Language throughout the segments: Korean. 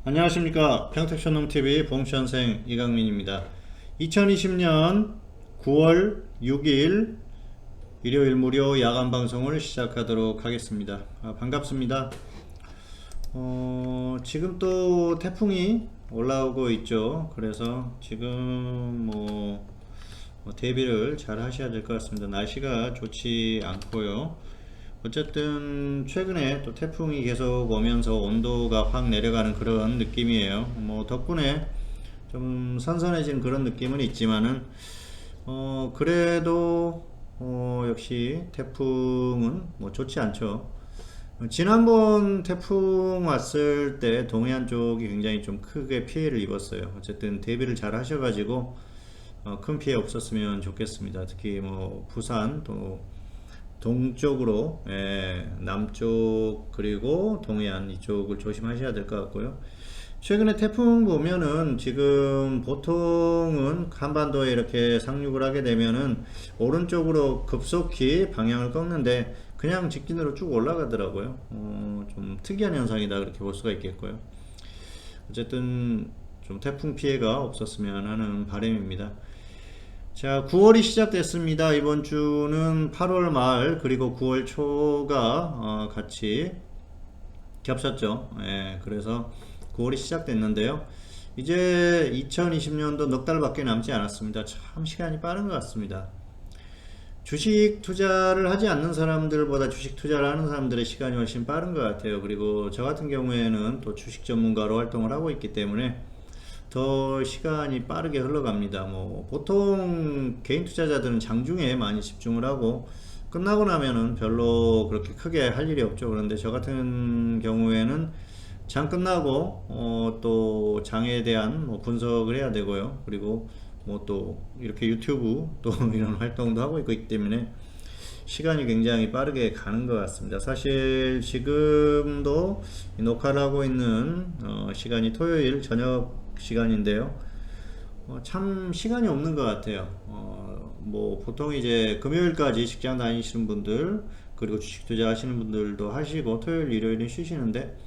안녕하십니까. 평택션농TV 봉천생 이강민입니다. 2020년 9월 6일 일요일 무료 야간 방송을 시작하도록 하겠습니다. 반갑습니다. 지금 또 태풍이 올라오고 있죠. 그래서 지금 대비를 잘 하셔야 될 것 같습니다. 날씨가 좋지 않고요. 어쨌든 최근에 또 태풍이 계속 오면서 온도가 확 내려가는 그런 느낌이에요. 덕분에 좀 선선해진 그런 느낌은 있지만은 그래도 역시 태풍은 좋지 않죠. 지난번 태풍 왔을 때 동해안 쪽이 굉장히 좀 크게 피해를 입었어요. 어쨌든 대비를 잘 하셔가지고 큰 피해 없었으면 좋겠습니다. 특히 부산 또 동쪽으로, 남쪽 그리고 동해안 이쪽을 조심하셔야 될 것 같고요. 최근에 태풍 보면은 지금 보통은 한반도에 이렇게 상륙을 하게 되면은 오른쪽으로 급속히 방향을 꺾는데 그냥 직진으로 쭉 올라가더라고요. 좀 특이한 현상이다 그렇게 볼 수가 있겠고요. 어쨌든 좀 태풍 피해가 없었으면 하는 바람입니다. 자, 9월이 시작됐습니다. 이번 주는 8월 말 그리고 9월 초가 같이 겹쳤죠. 그래서 9월이 시작됐는데요. 이제 2020년도 넉 달밖에 남지 않았습니다. 참 시간이 빠른 것 같습니다. 주식 투자를 하지 않는 사람들보다 주식 투자를 하는 사람들의 시간이 훨씬 빠른 것 같아요. 그리고 저 같은 경우에는 또 주식 전문가로 활동을 하고 있기 때문에 더 시간이 빠르게 흘러갑니다. 보통 개인 투자자들은 장중에 많이 집중을 하고 끝나고 나면은 별로 그렇게 크게 할 일이 없죠. 그런데 저 같은 경우에는 장 끝나고 또 장에 대한 분석을 해야 되고요. 그리고 또 이렇게 유튜브 또 이런 활동도 하고 있기 때문에 시간이 굉장히 빠르게 가는 것 같습니다. 사실 지금도 녹화를 하고 있는 시간이 토요일 저녁 시간인데요. 참 시간이 없는 것 같아요. 보통 이제 금요일까지 직장 다니시는 분들 그리고 주식 투자 하시는 분들도 하시고 토요일 일요일은 쉬시는데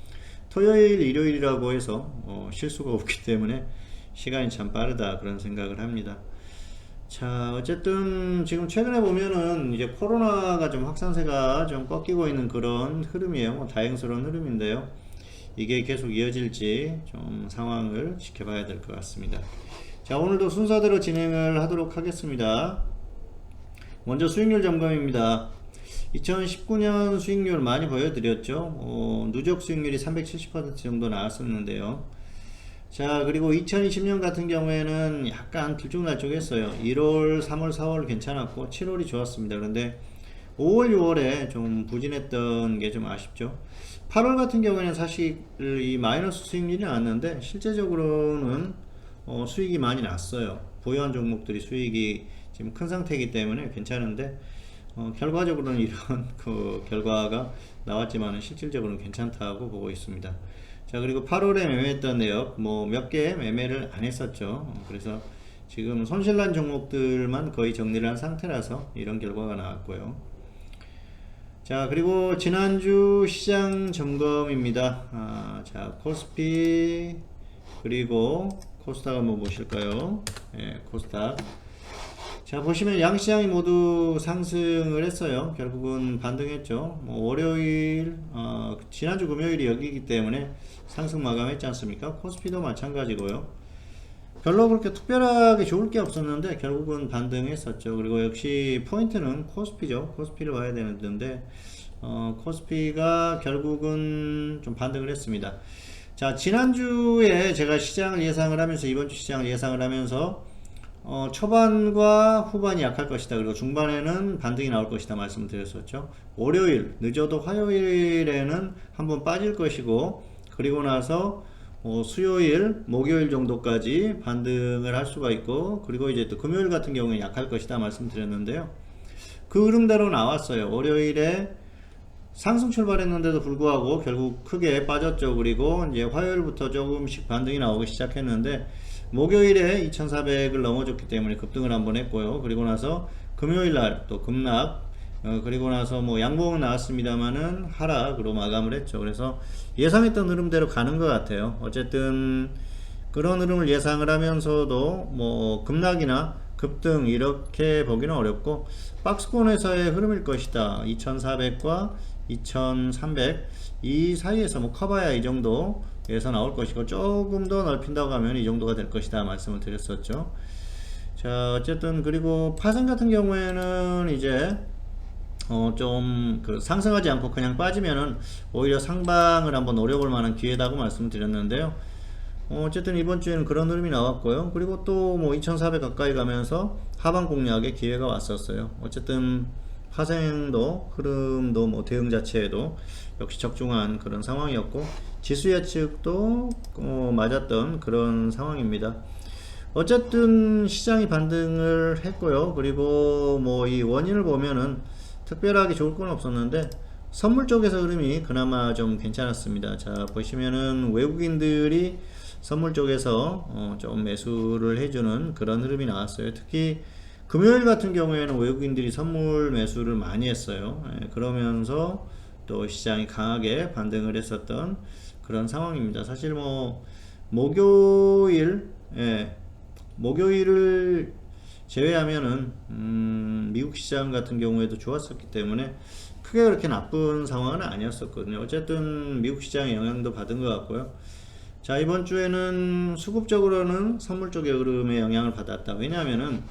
토요일 일요일이라고 해서 쉴 수가 없기 때문에 시간이 참 빠르다 그런 생각을 합니다. 자, 어쨌든 지금 최근에 보면은 이제 코로나가 좀 확산세가 좀 꺾이고 있는 그런 흐름이에요. 다행스러운 흐름인데요. 이게 계속 이어질지 좀 상황을 지켜봐야 될 것 같습니다. 자, 오늘도 순서대로 진행을 하도록 하겠습니다. 먼저 수익률 점검입니다. 2019년 수익률 많이 보여드렸죠. 누적 수익률이 370% 정도 나왔었는데요. 자, 그리고 2020년 같은 경우에는 약간 들쭉날쭉했어요. 1월, 3월, 4월 괜찮았고 7월이 좋았습니다. 그런데 5월, 6월에 좀 부진했던 게 좀 아쉽죠. 8월 같은 경우에는 사실 이 마이너스 수익률이 나왔는데 실제적으로는 수익이 많이 났어요. 보유한 종목들이 수익이 지금 큰 상태이기 때문에 괜찮은데 결과적으로는 이런 그 결과가 나왔지만 실질적으로는 괜찮다고 보고 있습니다. 자, 그리고 8월에 매매했던 내역 몇 개 매매를 안 했었죠. 그래서 지금 손실난 종목들만 거의 정리를 한 상태라서 이런 결과가 나왔고요. 자, 그리고 지난주 시장 점검입니다. 자, 코스피 그리고 코스닥 한번 보실까요? 코스닥. 자, 보시면 양시장이 모두 상승을 했어요. 결국은 반등했죠. 월요일, 지난주 금요일이 여기이기 때문에 상승 마감했지 않습니까? 코스피도 마찬가지고요. 별로 그렇게 특별하게 좋을 게 없었는데 결국은 반등했었죠. 그리고 역시 포인트는 코스피죠. 코스피를 봐야 되는데 코스피가 결국은 좀 반등을 했습니다. 자, 지난주에 제가 시장을 예상을 하면서 이번주 시장을 예상을 하면서 초반과 후반이 약할 것이다. 그리고 중반에는 반등이 나올 것이다 말씀을 드렸었죠. 월요일, 늦어도 화요일에는 한번 빠질 것이고 그리고 나서 수요일, 목요일 정도까지 반등을 할 수가 있고 그리고 이제 또 금요일 같은 경우는 약할 것이다 말씀드렸는데요. 그 흐름대로 나왔어요. 월요일에 상승 출발했는데도 불구하고 결국 크게 빠졌죠. 그리고 이제 화요일부터 조금씩 반등이 나오기 시작했는데 목요일에 2400을 넘어줬기 때문에 급등을 한번 했고요. 그리고 나서 금요일날 또 급락 그리고 나서 뭐 양봉은 나왔습니다만은 하락으로 마감을 했죠. 그래서 예상했던 흐름대로 가는 것 같아요. 어쨌든 그런 흐름을 예상을 하면서도 뭐 급락이나 급등 이렇게 보기는 어렵고 박스권에서의 흐름일 것이다. 2400과 2300 이 사이에서 뭐 커봐야 이 정도에서 나올 것이고, 조금 더 넓힌다고 하면 이 정도가 될 것이다 말씀을 드렸었죠. 자, 어쨌든 그리고 파생 같은 경우에는 이제 좀 그 상승하지 않고 그냥 빠지면은 오히려 상방을 한번 노려볼 만한 기회다고 말씀을 드렸는데요. 어쨌든 이번 주에는 그런 흐름이 나왔고요. 그리고 또 뭐 2400 가까이 가면서 하방 공략의 기회가 왔었어요. 어쨌든 파생도 흐름도 뭐 대응 자체에도 역시 적중한 그런 상황이었고, 지수 예측도 맞았던 그런 상황입니다. 어쨌든 시장이 반등을 했고요. 그리고 뭐 이 원인을 보면은 특별하게 좋을 건 없었는데 선물 쪽에서 흐름이 그나마 좀 괜찮았습니다. 자, 보시면은 외국인들이 선물 쪽에서 좀 매수를 해주는 그런 흐름이 나왔어요. 특히 금요일 같은 경우에는 외국인들이 선물 매수를 많이 했어요. 그러면서 또 시장이 강하게 반등을 했었던 그런 상황입니다. 사실 뭐 목요일, 목요일을 제외하면은 미국 시장 같은 경우에도 좋았었기 때문에 크게 그렇게 나쁜 상황은 아니었었거든요. 어쨌든 미국 시장의 영향도 받은 것 같고요. 자, 이번 주에는 수급적으로는 선물 쪽의 흐름에 영향을 받았다. 왜냐하면은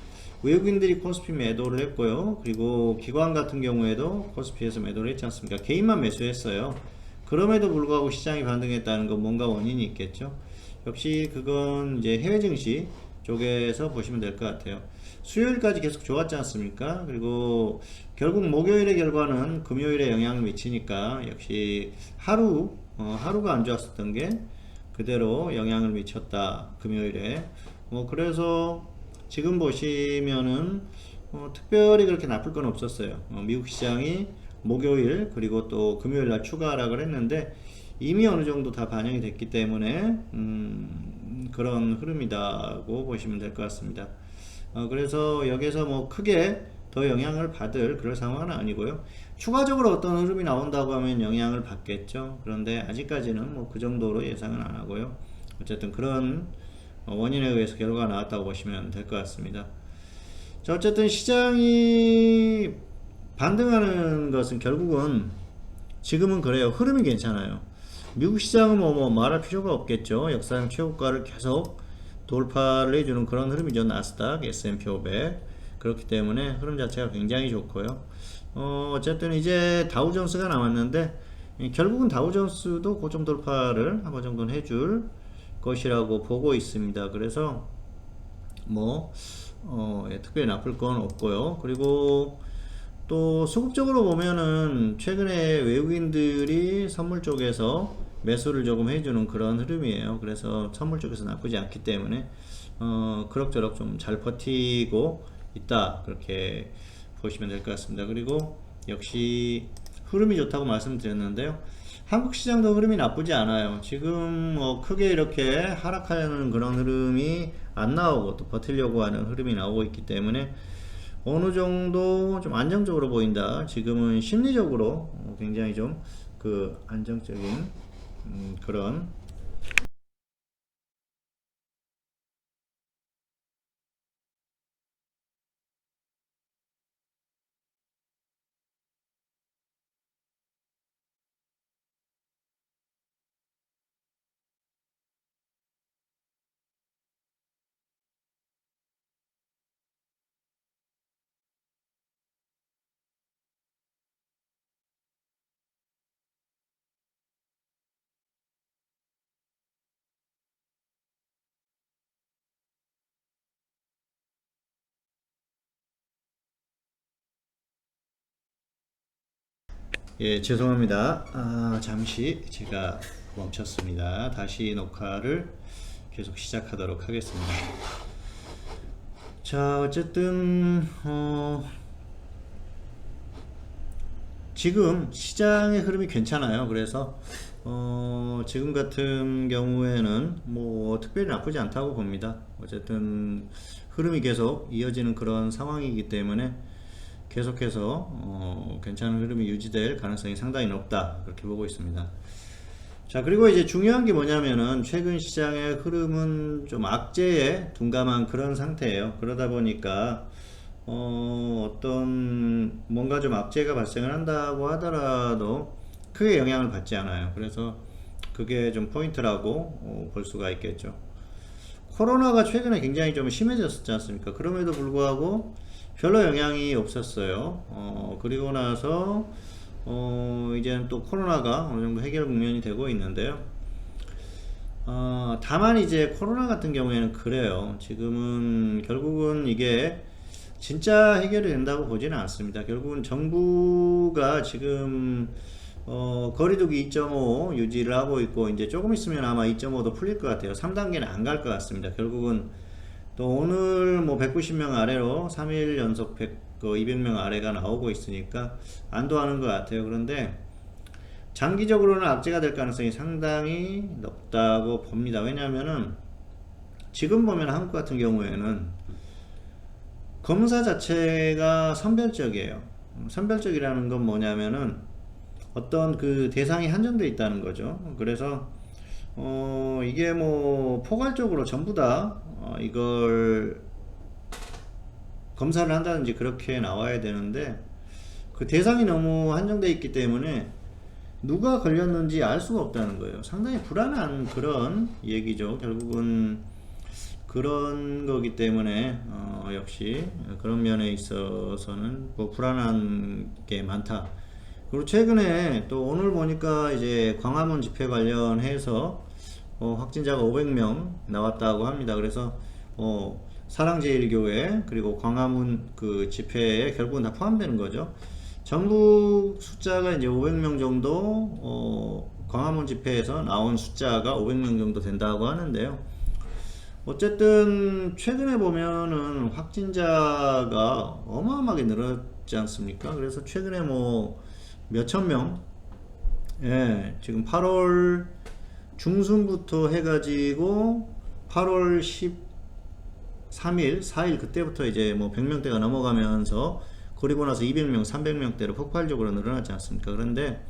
외국인들이 코스피 매도를 했고요. 그리고 기관 같은 경우에도 코스피에서 매도를 했지 않습니까? 개인만 매수했어요. 그럼에도 불구하고 시장이 반등했다는 건 뭔가 원인이 있겠죠. 역시 그건 이제 해외 증시 쪽에서 보시면 될 것 같아요. 수요일까지 계속 좋았지 않습니까? 그리고 결국 목요일의 결과는 금요일에 영향을 미치니까 역시 하루가 안 좋았었던 게 그대로 영향을 미쳤다, 금요일에. 그래서 지금 보시면은 특별히 그렇게 나쁠 건 없었어요. 미국 시장이 목요일 그리고 또 금요일 날 추가 하락을 했는데 이미 어느 정도 다 반영이 됐기 때문에 그런 흐름이다고 보시면 될 것 같습니다. 그래서 여기서 뭐 크게 더 영향을 받을 그런 상황은 아니고요. 추가적으로 어떤 흐름이 나온다고 하면 영향을 받겠죠. 그런데 아직까지는 뭐 그 정도로 예상은 안 하고요. 어쨌든 그런 원인에 의해서 결과가 나왔다고 보시면 될 것 같습니다. 자, 어쨌든 시장이 반등하는 것은 결국은 지금은 그래요. 흐름이 괜찮아요. 미국 시장은 뭐 말할 필요가 없겠죠. 역사상 최고가를 계속 돌파를 해주는 그런 흐름이죠. 나스닥, S&P 500. 그렇기 때문에 흐름 자체가 굉장히 좋고요. 어쨌든 이제 다우존스가 남았는데 결국은 다우존스도 고점 돌파를 한 번 정도는 해줄 것이라고 보고 있습니다. 그래서 뭐 특별히 나쁠 건 없고요. 그리고 또 수급적으로 보면은 최근에 외국인들이 선물 쪽에서 매수를 조금 해주는 그런 흐름이에요. 그래서 선물 쪽에서 나쁘지 않기 때문에 그럭저럭 좀 잘 버티고 있다, 그렇게 보시면 될 것 같습니다. 그리고 역시 흐름이 좋다고 말씀드렸는데요. 한국 시장도 흐름이 나쁘지 않아요. 지금 크게 이렇게 하락하는 그런 흐름이 안 나오고 또 버티려고 하는 흐름이 나오고 있기 때문에 어느 정도 좀 안정적으로 보인다. 지금은 심리적으로 굉장히 좀 그 안정적인 그런 예, 죄송합니다. 잠시 제가 멈췄습니다. 다시 녹화를 계속 시작하도록 하겠습니다. 자, 어쨌든 지금 시장의 흐름이 괜찮아요. 그래서 지금 같은 경우에는 뭐 특별히 나쁘지 않다고 봅니다. 어쨌든 흐름이 계속 이어지는 그런 상황이기 때문에 계속해서 괜찮은 흐름이 유지될 가능성이 상당히 높다, 그렇게 보고 있습니다. 자, 그리고 이제 중요한 게 뭐냐면은 최근 시장의 흐름은 좀 악재에 둔감한 그런 상태예요. 그러다 보니까 어떤 뭔가 좀 악재가 발생을 한다고 하더라도 크게 영향을 받지 않아요. 그래서 그게 좀 포인트라고 볼 수가 있겠죠. 코로나가 최근에 굉장히 좀 심해졌지 않습니까? 그럼에도 불구하고 별로 영향이 없었어요. 그리고 나서 이제는 또 코로나가 어느 정도 해결 국면이 되고 있는데요. 다만 이제 코로나 같은 경우에는 그래요. 지금은 결국은 이게 진짜 해결이 된다고 보지는 않습니다. 결국은 정부가 지금 거리두기 2.5 유지를 하고 있고, 이제 조금 있으면 아마 2.5도 풀릴 것 같아요. 3단계는 안 갈 것 같습니다. 결국은 또 오늘 뭐 190명 아래로 3일 연속 200명 아래가 나오고 있으니까 안도하는 것 같아요. 그런데 장기적으로는 악재가 될 가능성이 상당히 높다고 봅니다. 왜냐하면은 지금 보면 한국 같은 경우에는 검사 자체가 선별적이에요. 선별적이라는 건 뭐냐면은 어떤 그 대상이 한정되어 있다는 거죠. 그래서 이게 뭐 포괄적으로 전부 다 이걸 검사를 한다든지 그렇게 나와야 되는데, 그 대상이 너무 한정되어 있기 때문에 누가 걸렸는지 알 수가 없다는 거예요. 상당히 불안한 그런 얘기죠. 결국은 그런 거기 때문에 역시 그런 면에 있어서는 뭐 불안한 게 많다. 그리고 최근에 또 오늘 보니까 이제 광화문 집회 관련해서 확진자가 500명 나왔다고 합니다. 그래서 사랑제일교회 그리고 광화문 그 집회에 결국은 다 포함되는 거죠. 전국 숫자가 이제 500명 정도, 광화문 집회에서 나온 숫자가 500명 정도 된다고 하는데요. 어쨌든 최근에 보면은 확진자가 어마어마하게 늘었지 않습니까? 그래서 최근에 뭐 몇천 명, 예, 지금 8월 중순부터 해가지고 8월 13일, 4일 그때부터 이제 뭐 100명대가 넘어가면서, 그리고 나서 200명, 300명대로 폭발적으로 늘어났지 않습니까? 그런데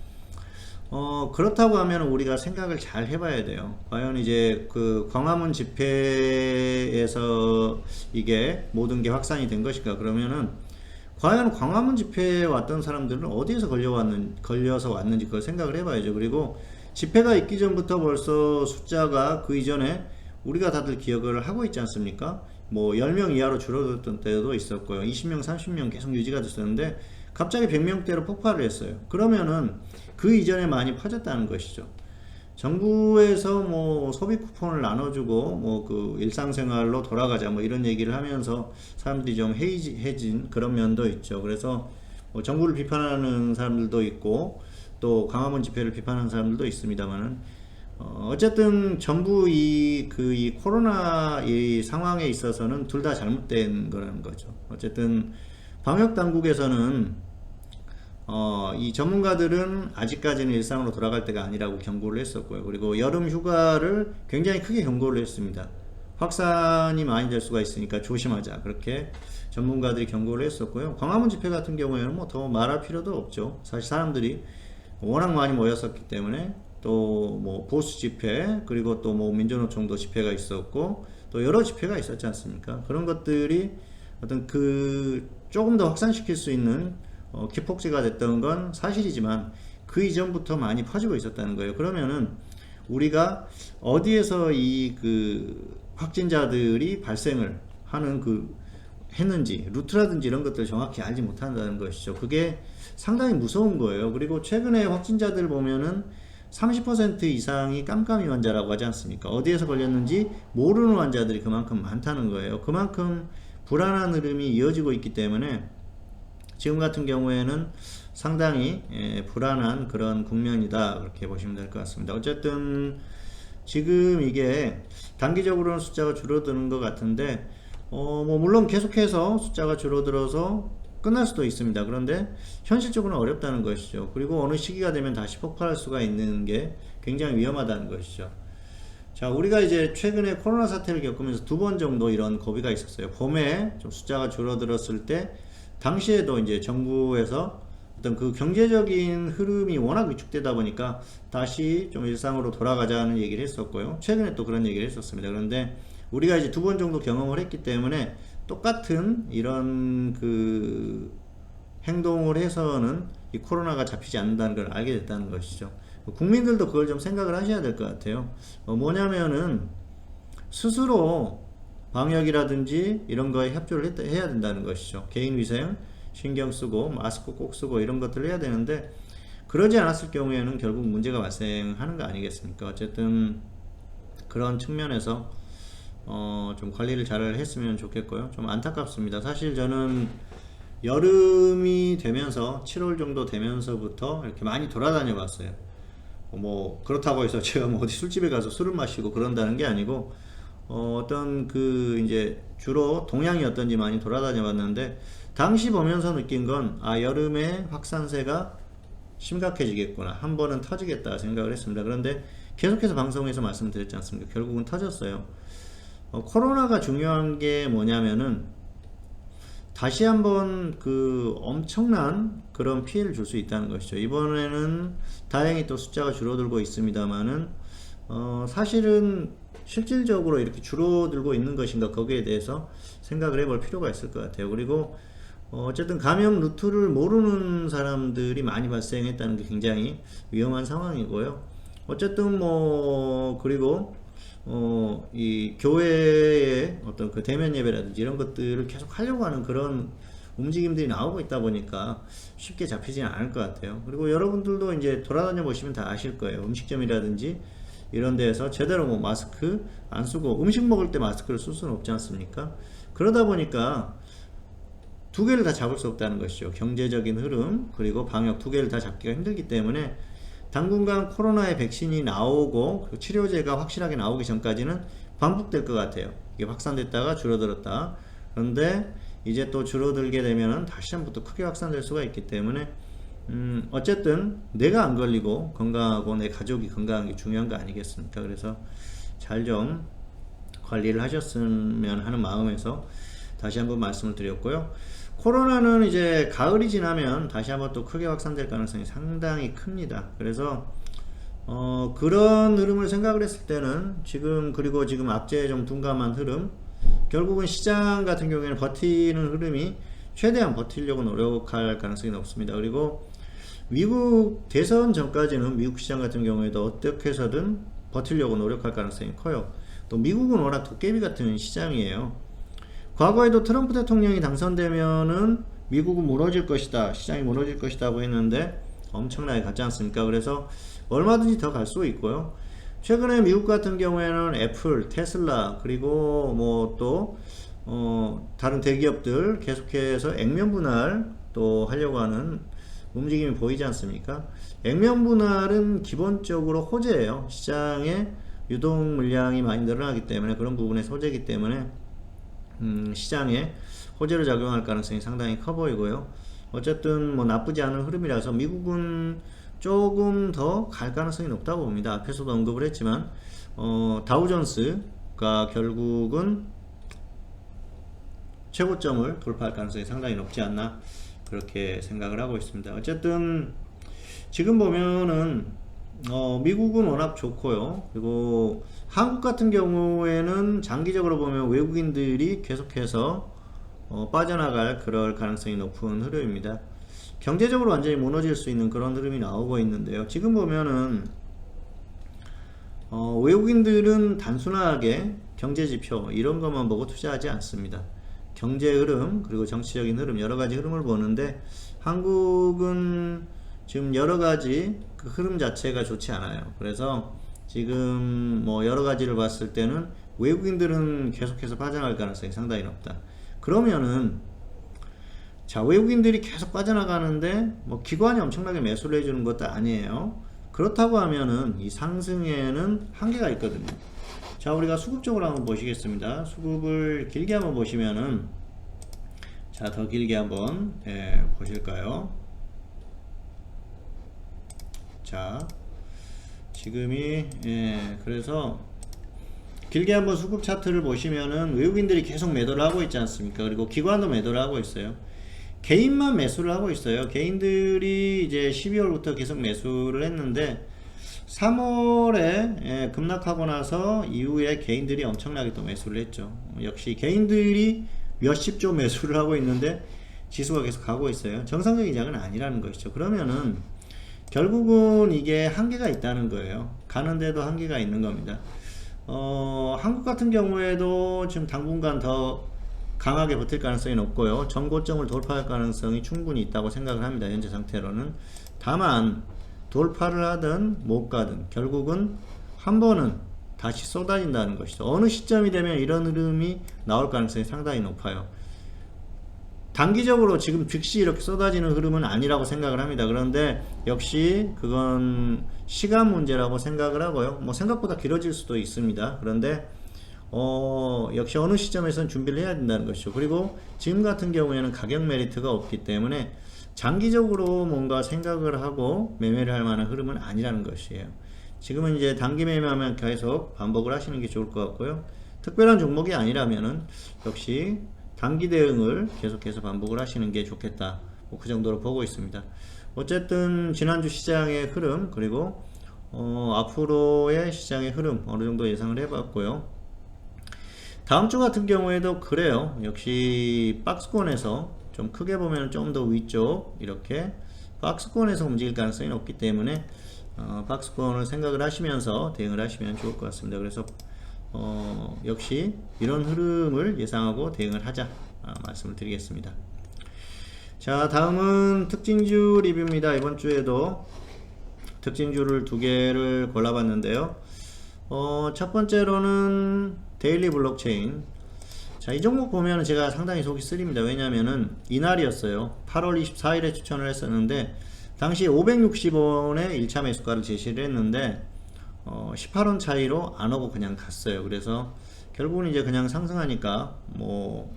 그렇다고 하면 우리가 생각을 잘 해봐야 돼요. 과연 이제 그 광화문 집회에서 이게 모든 게 확산이 된 것인가? 그러면은 과연 광화문 집회에 왔던 사람들은 어디에서 걸려서 왔는지 그걸 생각을 해봐야죠. 그리고 집회가 있기 전부터 벌써 숫자가 그 이전에 우리가 다들 기억을 하고 있지 않습니까? 뭐 10명 이하로 줄어들었던 때도 있었고요. 20명, 30명 계속 유지가 됐었는데 갑자기 100명대로 폭발을 했어요. 그러면은 그 이전에 많이 퍼졌다는 것이죠. 정부에서 뭐 소비 쿠폰을 나눠주고 뭐 그 일상생활로 돌아가자 뭐 이런 얘기를 하면서 사람들이 좀 해진 그런 면도 있죠. 그래서 뭐 정부를 비판하는 사람들도 있고 또 광화문 집회를 비판하는 사람들도 있습니다만은 어쨌든 전부 이 코로나 이 상황에 있어서는 둘 다 잘못된 거라는 거죠. 어쨌든 방역 당국에서는 이 전문가들은 아직까지는 일상으로 돌아갈 때가 아니라고 경고를 했었고요. 그리고 여름 휴가를 굉장히 크게 경고를 했습니다. 확산이 많이 될 수가 있으니까 조심하자, 그렇게 전문가들이 경고를 했었고요. 광화문 집회 같은 경우에는 뭐 더 말할 필요도 없죠. 사실 사람들이 워낙 많이 모였었기 때문에, 또 뭐 보수 집회, 그리고 또 뭐 민주노총도 집회가 있었고 또 여러 집회가 있었지 않습니까? 그런 것들이 어떤 그 조금 더 확산시킬 수 있는 기폭제가 됐던 건 사실이지만 그 이전부터 많이 퍼지고 있었다는 거예요. 그러면은 우리가 어디에서 이 그 확진자들이 발생을 하는 했는지 루트라든지 이런 것들을 정확히 알지 못한다는 것이죠. 그게 상당히 무서운 거예요. 그리고 최근에 확진자들 보면은 30% 이상이 깜깜이 환자라고 하지 않습니까? 어디에서 걸렸는지 모르는 환자들이 그만큼 많다는 거예요. 그만큼 불안한 흐름이 이어지고 있기 때문에 지금 같은 경우에는 상당히 불안한 그런 국면이다, 그렇게 보시면 될 것 같습니다. 어쨌든 지금 이게 단기적으로는 숫자가 줄어드는 것 같은데 뭐 물론 계속해서 숫자가 줄어들어서 끝날 수도 있습니다. 그런데 현실적으로는 어렵다는 것이죠. 그리고 어느 시기가 되면 다시 폭발할 수가 있는 게 굉장히 위험하다는 것이죠. 자, 우리가 이제 최근에 코로나 사태를 겪으면서 두 번 정도 이런 고비가 있었어요. 봄에 좀 숫자가 줄어들었을 때 당시에도 이제 정부에서 어떤 그 경제적인 흐름이 워낙 위축되다 보니까 다시 좀 일상으로 돌아가자는 얘기를 했었고요. 최근에 또 그런 얘기를 했었습니다. 그런데 우리가 이제 2번 정도 경험을 했기 때문에 똑같은 이런 그 행동을 해서는 이 코로나가 잡히지 않는다는 걸 알게 됐다는 것이죠. 국민들도 그걸 좀 생각을 하셔야 될 것 같아요. 뭐냐면은 스스로 방역이라든지 이런 거에 협조를 해야 된다는 것이죠. 개인 위생 신경 쓰고 마스크 꼭 쓰고 이런 것들을 해야 되는데 그러지 않았을 경우에는 결국 문제가 발생하는 거 아니겠습니까? 어쨌든 그런 측면에서 좀 관리를 잘 했으면 좋겠고요. 좀 안타깝습니다. 사실 저는 여름이 되면서 7월 정도 되면서부터 이렇게 많이 돌아다녀 봤어요. 뭐 그렇다고 해서 제가 뭐 어디 술집에 가서 술을 마시고 그런다는 게 아니고 어떤 그 이제 주로 동향이 어떤지 많이 돌아다녀 봤는데 당시 보면서 느낀 건 여름에 확산세가 심각해지겠구나, 한 번은 터지겠다 생각을 했습니다. 그런데 계속해서 방송에서 말씀드렸지 않습니까? 결국은 터졌어요. 코로나가 중요한 게 뭐냐면은 다시 한번 그 엄청난 그런 피해를 줄 수 있다는 것이죠. 이번에는 다행히 또 숫자가 줄어들고 있습니다만은 사실은 실질적으로 이렇게 줄어들고 있는 것인가, 거기에 대해서 생각을 해볼 필요가 있을 것 같아요. 그리고 어쨌든 감염 루트를 모르는 사람들이 많이 발생했다는 게 굉장히 위험한 상황이고요. 어쨌든 뭐 그리고 이 교회의 어떤 그 대면 예배라든지 이런 것들을 계속 하려고 하는 그런 움직임들이 나오고 있다 보니까 쉽게 잡히지는 않을 것 같아요. 그리고 여러분들도 이제 돌아다녀 보시면 다 아실 거예요. 음식점이라든지 이런 데에서 제대로 뭐 마스크 안 쓰고 음식 먹을 때 마스크를 쓸 수는 없지 않습니까? 그러다 보니까 두 개를 다 잡을 수 없다는 것이죠. 경제적인 흐름 그리고 방역 두 개를 다 잡기가 힘들기 때문에 당분간 코로나의 백신이 나오고 그 치료제가 확실하게 나오기 전까지는 반복될 것 같아요. 이게 확산됐다가 줄어들었다. 그런데 이제 또 줄어들게 되면은 다시 한번 또 크게 확산될 수가 있기 때문에 어쨌든 내가 안 걸리고 건강하고 내 가족이 건강한 게 중요한 거 아니겠습니까? 그래서 잘 좀 관리를 하셨으면 하는 마음에서 다시 한번 말씀을 드렸고요. 코로나는 이제 가을이 지나면 다시 한번 또 크게 확산될 가능성이 상당히 큽니다. 그래서 그런 흐름을 생각을 했을 때는 그리고 지금 악재에 좀 둔감한 흐름, 결국은 시장 같은 경우에는 버티는 흐름이 최대한 버티려고 노력할 가능성이 높습니다. 그리고 미국 대선 전까지는 미국 시장 같은 경우에도 어떻게 해서든 버티려고 노력할 가능성이 커요. 또 미국은 워낙 도깨비 같은 시장이에요. 과거에도 트럼프 대통령이 당선되면은 미국은 무너질 것이다, 시장이 무너질 것이다 고 했는데 엄청나게 갔지 않습니까? 그래서 얼마든지 더 갈 수 있고요. 최근에 미국 같은 경우에는 애플, 테슬라 그리고 뭐 또 다른 대기업들 계속해서 액면 분할 또 하려고 하는 움직임이 보이지 않습니까? 액면 분할은 기본적으로 호재예요. 시장에 유동 물량이 많이 늘어나기 때문에, 그런 부분의 소재이기 때문에 시장에 호재로 작용할 가능성이 상당히 커 보이고요. 어쨌든 뭐 나쁘지 않은 흐름이라서 미국은 조금 더 갈 가능성이 높다고 봅니다. 앞에서도 언급을 했지만 다우존스가 결국은 최고점을 돌파할 가능성이 상당히 높지 않나, 그렇게 생각을 하고 있습니다. 어쨌든 지금 보면은 미국은 워낙 좋고요. 그리고 한국 같은 경우에는 장기적으로 보면 외국인들이 계속해서 빠져나갈 그럴 가능성이 높은 흐름입니다. 경제적으로 완전히 무너질 수 있는 그런 흐름이 나오고 있는데요. 지금 보면은 외국인들은 단순하게 경제지표 이런 것만 보고 투자하지 않습니다. 경제 흐름 그리고 정치적인 흐름 여러가지 흐름을 보는데 한국은 지금 여러가지 그 흐름 자체가 좋지 않아요. 그래서 지금 뭐 여러가지를 봤을 때는 외국인들은 계속해서 빠져나갈 가능성이 상당히 높다. 그러면은 자, 외국인들이 계속 빠져나가는데 뭐 기관이 엄청나게 매수를 해주는 것도 아니에요. 그렇다고 하면은 이 상승에는 한계가 있거든요. 자, 우리가 수급 쪽으로 한번 보시겠습니다. 수급을 길게 한번 보시면은, 자, 더 길게 한번 보실까요? 자, 지금이 그래서 길게 한번 수급 차트를 보시면은 외국인들이 계속 매도를 하고 있지 않습니까? 그리고 기관도 매도를 하고 있어요. 개인만 매수를 하고 있어요. 개인들이 이제 12월부터 계속 매수를 했는데 3월에 급락하고 나서 이후에 개인들이 엄청나게 또 매수를 했죠. 역시 개인들이 몇십 조 매수를 하고 있는데 지수가 계속 가고 있어요. 정상적인 장은 아니라는 것이죠. 그러면은 결국은 이게 한계가 있다는 거예요. 가는데도 한계가 있는 겁니다. 한국 같은 경우에도 지금 당분간 더 강하게 버틸 가능성이 높고요. 전고점을 돌파할 가능성이 충분히 있다고 생각을 합니다. 현재 상태로는. 다만 돌파를 하든 못 가든 결국은 한 번은 다시 쏟아진다는 것이죠. 어느 시점이 되면 이런 흐름이 나올 가능성이 상당히 높아요. 단기적으로 지금 즉시 이렇게 쏟아지는 흐름은 아니라고 생각을 합니다. 그런데 역시 그건 시간 문제라고 생각을 하고요. 뭐 생각보다 길어질 수도 있습니다. 그런데 역시 어느 시점에서는 준비를 해야 된다는 것이죠. 그리고 지금 같은 경우에는 가격 메리트가 없기 때문에 장기적으로 뭔가 생각을 하고 매매를 할 만한 흐름은 아니라는 것이에요. 지금은 이제 단기 매매하면 계속 반복을 하시는 게 좋을 것 같고요. 특별한 종목이 아니라면은 역시 단기 대응을 계속해서 반복을 하시는 게 좋겠다. 뭐 그 정도로 보고 있습니다. 어쨌든 지난주 시장의 흐름 그리고 앞으로의 시장의 흐름 어느 정도 예상을 해봤고요. 다음 주 같은 경우에도 그래요. 역시 박스권에서 좀 크게 보면 좀 더 위쪽 이렇게 박스권에서 움직일 가능성이 높기 때문에 박스권을 생각을 하시면서 대응을 하시면 좋을 것 같습니다. 그래서 역시 이런 흐름을 예상하고 대응을 하자 말씀을 드리겠습니다. 자, 다음은 특징주 리뷰입니다. 이번 주에도 특징주를 두 개를 골라봤는데요. 첫 번째로는 데일리 블록체인. 자, 이 종목 보면 제가 상당히 속이 쓰립니다. 왜냐면은 이날이었어요. 8월 24일에 추천을 했었는데 당시 560원에 1차 매수가를 제시를 했는데 18원 차이로 안 오고 그냥 갔어요. 그래서 결국은 이제 그냥 상승하니까 뭐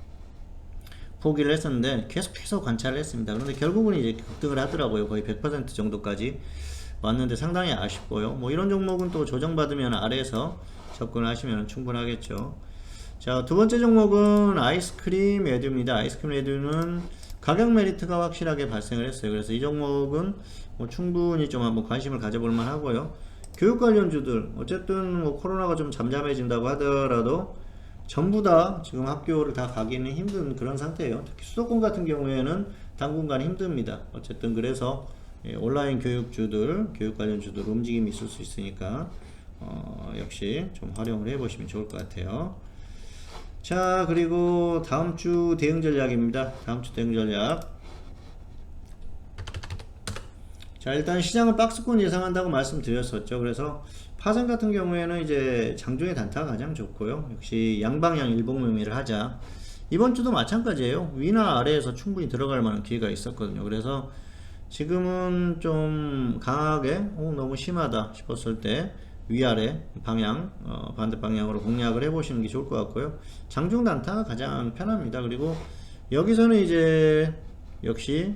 포기를 했었는데 계속해서 관찰을 했습니다. 그런데 결국은 이제 급등을 하더라고요. 거의 100% 정도까지 왔는데 상당히 아쉽고요. 뭐 이런 종목은 또 조정받으면 아래에서 접근을 하시면 충분하겠죠. 자, 두 번째 종목은 아이스크림 에듀입니다. 아이스크림 에듀는 가격 메리트가 확실하게 발생을 했어요. 그래서 이 종목은 뭐 충분히 좀 한번 관심을 가져볼 만 하고요. 교육 관련주들 어쨌든 뭐 코로나가 좀 잠잠해진다고 하더라도 전부 다 지금 학교를 다 가기는 힘든 그런 상태예요. 특히 수도권 같은 경우에는 당분간 힘듭니다. 어쨌든 그래서 온라인 교육주들, 교육 관련주들 움직임이 있을 수 있으니까 역시 좀 활용을 해보시면 좋을 것 같아요. 자, 그리고 다음주 대응 전략입니다. 다음주 대응 전략. 자, 일단 시장은 박스권 예상한다고 말씀드렸었죠. 그래서 파생 같은 경우에는 이제 장중의 단타가 가장 좋고요. 역시 양방향 일봉 매매를 하자. 이번 주도 마찬가지예요. 위나 아래에서 충분히 들어갈 만한 기회가 있었거든요. 그래서 지금은 좀 강하게 너무 심하다 싶었을 때 위아래 방향 반대 방향으로 공략을 해 보시는 게 좋을 것 같고요. 장중 단타가 가장 편합니다. 그리고 여기서는 이제 역시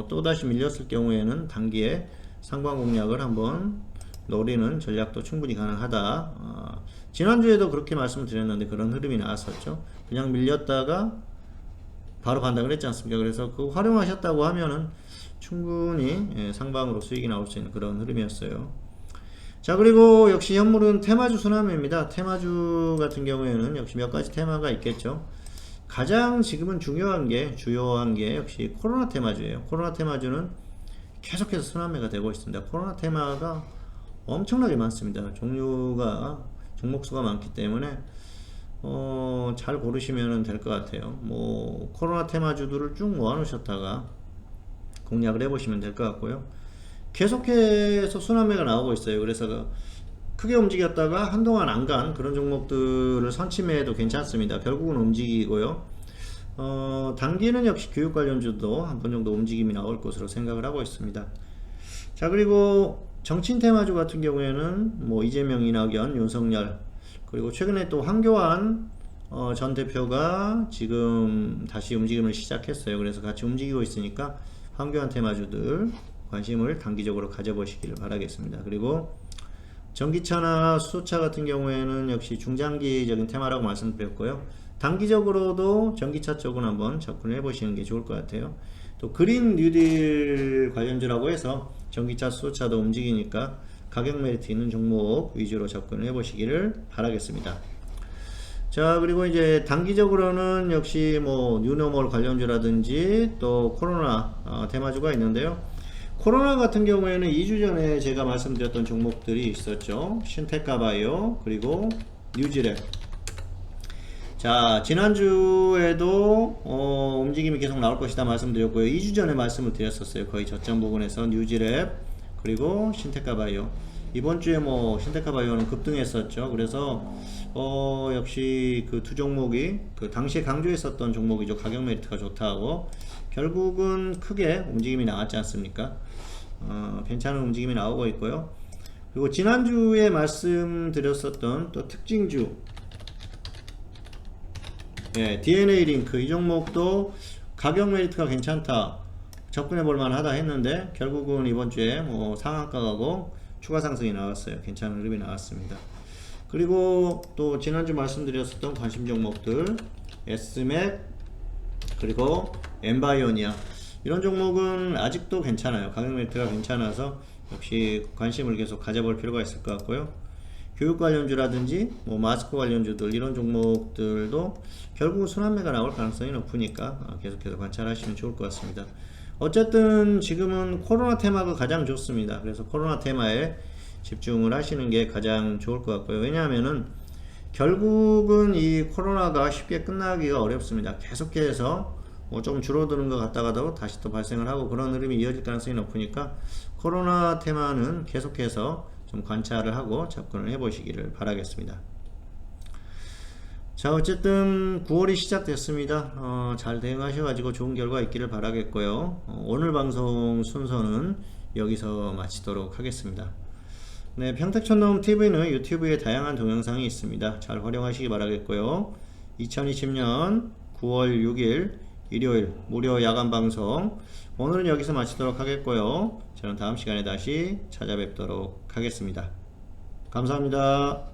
또다시 밀렸을 경우에는 단기에 상방 공략을 한번 노리는 전략도 충분히 가능하다. 지난주에도 그렇게 말씀드렸는데 그런 흐름이 나왔었죠. 그냥 밀렸다가 바로 반등을 했지 않습니까? 그래서 그거 활용하셨다고 하면은 충분히 상방으로 수익이 나올 수 있는 그런 흐름이었어요. 자, 그리고 역시 현물은 테마주 순환매입니다. 테마주 같은 경우에는 역시 몇 가지 테마가 있겠죠. 가장 지금은 주요한 게 역시 코로나 테마주예요. 코로나 테마주는 계속해서 순환매가 되고 있습니다. 코로나 테마가 엄청나게 많습니다. 종목수가 많기 때문에 잘 고르시면 될 것 같아요. 뭐 코로나 테마주들을 쭉 모아놓으셨다가 공략을 해보시면 될 것 같고요. 계속해서 순환매가 나오고 있어요. 그래서 크게 움직였다가 한동안 안 간 그런 종목들을 선침해도 괜찮습니다. 결국은 움직이고요. 단기는 역시 교육 관련주도 한 번 정도 움직임이 나올 것으로 생각을 하고 있습니다. 자, 그리고 정치인 테마주 같은 경우에는 뭐 이재명, 이낙연, 윤석열, 그리고 최근에 또 황교안 전 대표가 지금 다시 움직임을 시작했어요. 그래서 같이 움직이고 있으니까 황교안 테마주들 관심을 단기적으로 가져보시기를 바라겠습니다. 그리고 전기차나 수소차 같은 경우에는 역시 중장기적인 테마라고 말씀드렸고요. 단기적으로도 전기차 쪽은 한번 접근을 해보시는 게 좋을 것 같아요. 또 그린 뉴딜 관련주라고 해서 전기차, 수소차도 움직이니까 가격 메리트 있는 종목 위주로 접근을 해보시기를 바라겠습니다. 자, 그리고 이제 단기적으로는 역시 뭐 뉴노멀 관련주라든지 또 코로나 테마주가 있는데요. 코로나 같은 경우에는 2주 전에 제가 말씀드렸던 종목들이 있었죠. 신테카바이오 그리고 뉴지랩. 자, 지난주에도 움직임이 계속 나올 것이다 말씀드렸고요. 2주 전에 말씀을 드렸었어요. 거의 저점 부분에서 뉴지랩 그리고 신테카바이오. 이번 주에 뭐 신테카바이오는 급등했었죠. 그래서 역시 그 두 종목이 그 당시에 강조했었던 종목이죠. 가격 메리트가 좋다고. 결국은 크게 움직임이 나왔지 않습니까? 괜찮은 움직임이 나오고 있고요. 그리고 지난주에 말씀드렸었던 또 특징주, 예, DNA 링크 이 종목도 가격 메리트가 괜찮다, 접근해 볼 만하다 했는데 결국은 이번 주에 뭐 상한가 가고 추가 상승이 나왔어요. 괜찮은 흐름이 나왔습니다. 그리고 또 지난주 말씀드렸었던 관심 종목들 S맥 그리고 엠바이오니아 이런 종목은 아직도 괜찮아요. 가격 메리트가 괜찮아서 역시 관심을 계속 가져볼 필요가 있을 것 같고요. 교육 관련주라든지 뭐 마스크 관련주들 이런 종목들도 결국은 순환매가 나올 가능성이 높으니까 계속해서 관찰하시면 좋을 것 같습니다. 어쨌든 지금은 코로나 테마가 가장 좋습니다. 그래서 코로나 테마에 집중을 하시는 게 가장 좋을 것 같고요. 왜냐하면은 결국은 이 코로나가 쉽게 끝나기가 어렵습니다. 계속해서 뭐 좀 줄어드는 것 같다가도 다시 또 발생을 하고 그런 흐름이 이어질 가능성이 높으니까 코로나 테마는 계속해서 좀 관찰을 하고 접근을 해 보시기를 바라겠습니다. 자, 어쨌든 9월이 시작됐습니다. 잘 대응하셔가지고 좋은 결과 있기를 바라겠고요. 오늘 방송 순서는 여기서 마치도록 하겠습니다. 네, 평택촌놈TV는 유튜브에 다양한 동영상이 있습니다. 잘 활용하시기 바라겠고요. 2020년 9월 6일 일요일 무료 야간 방송 오늘은 여기서 마치도록 하겠고요. 저는 다음 시간에 다시 찾아뵙도록 하겠습니다. 감사합니다.